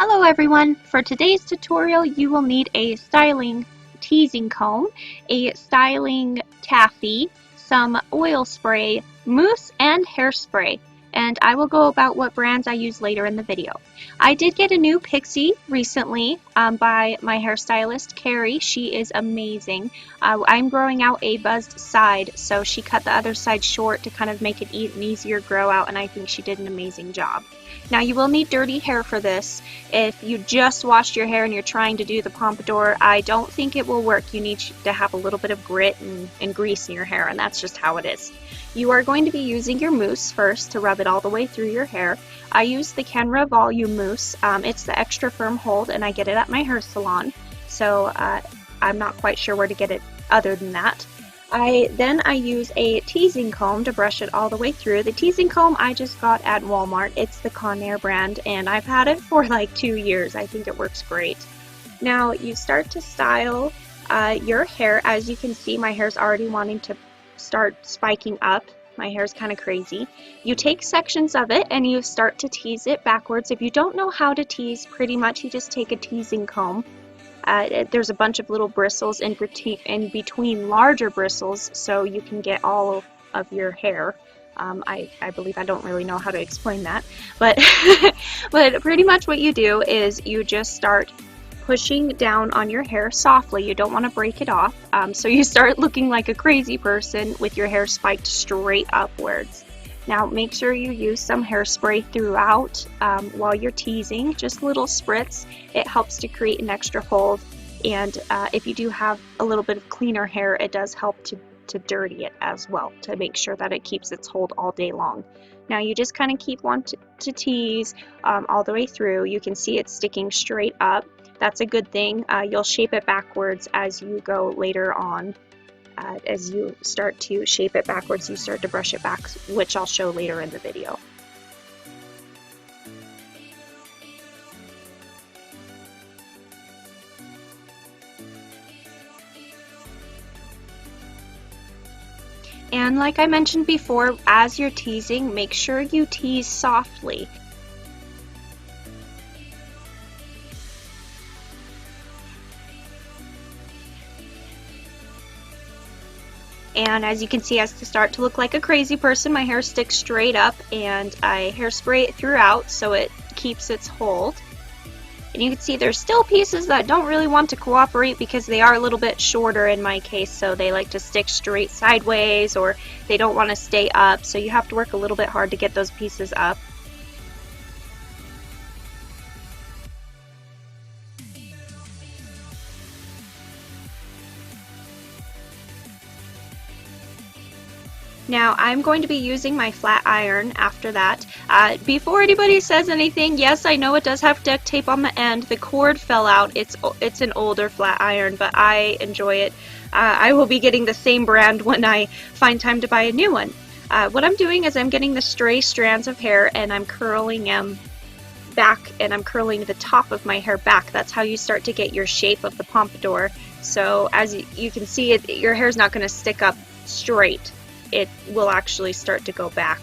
Hello everyone! For today's tutorial you will need a styling teasing comb, a styling taffy, some oil spray, mousse, and hairspray. And I will go about what brands I use later in the video. I did get a new pixie recently by my hairstylist, Carrie. She is amazing. I'm growing out a buzzed side, so she cut the other side short to kind of make it an easier grow out, and I think she did an amazing job. Now you will need dirty hair for this. If you just washed your hair and you're trying to do the pompadour, I don't think it will work. You need to have a little bit of grit and grease in your hair, and that's just how it is. You are going to be using your mousse first to rub it all the way through your hair. I use the Kenra Volume Mousse. It's the extra firm hold, and I get it at my hair salon, so I'm not quite sure where to get it other than that. Then I use a teasing comb to brush it all the way through. The teasing comb I just got at Walmart. It's the Conair brand, and I've had it for like 2 years. I think it works great. Now you start to style your hair. As you can see, my hair's already wanting to start spiking up. My hair's kind of crazy. You take sections of it and you start to tease it backwards. If you don't know how to tease, pretty much you just take a teasing comb. There's a bunch of little bristles in between larger bristles, so you can get all of your hair. I believe, I don't really know how to explain that, but but pretty much what you do is you just start pushing down on your hair softly. You don't want to break it off, so you start looking like a crazy person with your hair spiked straight upwards. Now make sure you use some hairspray throughout while you're teasing, just little spritz. It helps to create an extra hold, and if you do have a little bit of cleaner hair, it does help to dirty it as well, to make sure that it keeps its hold all day long. Now you just kind of keep wanting to tease all the way through. You can see it sticking straight up. That's a good thing. You'll shape it backwards as you go later on. As you start to shape it backwards, you start to brush it back, which I'll show later in the video. And like I mentioned before, as you're teasing, make sure you tease softly. And as you can see, as to start to look like a crazy person, my hair sticks straight up, and I hairspray it throughout so it keeps its hold. And you can see there's still pieces that don't really want to cooperate because they are a little bit shorter in my case, so they like to stick straight sideways, or they don't want to stay up, so you have to work a little bit hard to get those pieces up. Now I'm going to be using my flat iron after that. Before anybody says anything, yes, I know it does have duct tape on the end. The cord fell out. It's an older flat iron, but I enjoy it. I will be getting the same brand when I find time to buy a new one. What I'm doing is I'm getting the stray strands of hair and I'm curling them back, and I'm curling the top of my hair back. That's how you start to get your shape of the pompadour. So as you can see, your hair's not going to stick up straight. It will actually start to go back.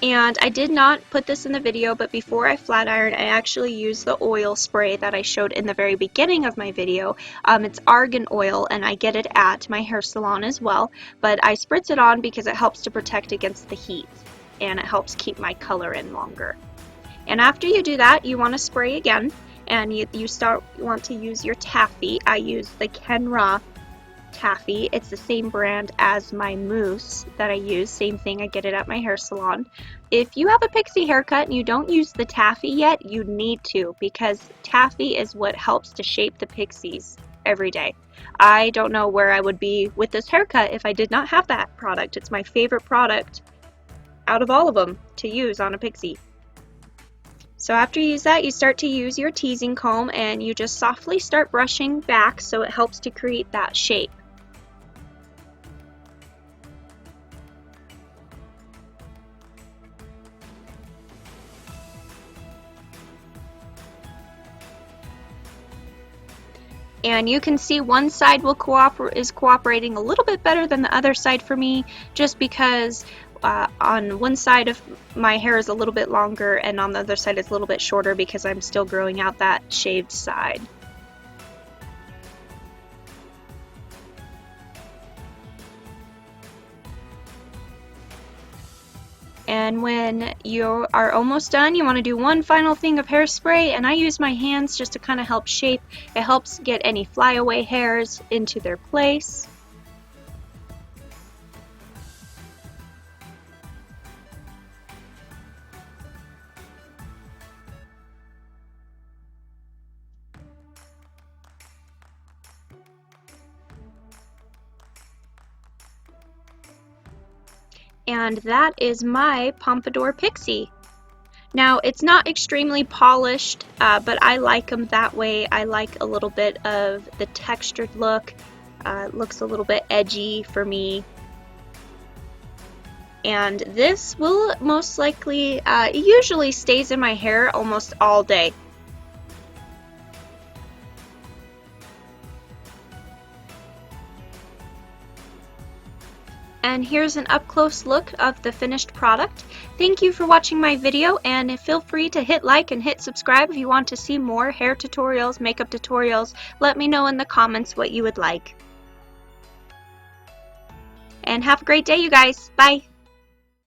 And I did not put this in the video, but before I flat iron, I actually used the oil spray that I showed in the very beginning of my video. It's argan oil, and I get it at my hair salon as well, but I spritz it on because it helps to protect against the heat, and it helps keep my color in longer. And after you do that, you want to spray again. And you want to use your taffy. I use the Kenra Taffy. It's the same brand as my mousse that I use. Same thing, I get it at my hair salon. If you have a pixie haircut and you don't use the taffy yet, you need to, because taffy is what helps to shape the pixies every day. I don't know where I would be with this haircut if I did not have that product. It's my favorite product out of all of them to use on a pixie. So after you use that, you start to use your teasing comb and you just softly start brushing back so it helps to create that shape. And you can see one side is cooperating a little bit better than the other side for me, just because on one side of my hair is a little bit longer and on the other side is a little bit shorter because I'm still growing out that shaved side. And when you are almost done, you want to do one final thing of hairspray, and I use my hands just to kind of help shape. It helps get any flyaway hairs into their place. And that is my Pompadour Pixie. Now, it's not extremely polished, but I like them that way. I like a little bit of the textured look. It looks a little bit edgy for me. And this will most likely, it usually stays in my hair almost all day. And here's an up-close look of the finished product. Thank you for watching my video, and feel free to hit like and hit subscribe if you want to see more hair tutorials, makeup tutorials. Let me know in the comments what you would like. And have a great day, you guys. Bye!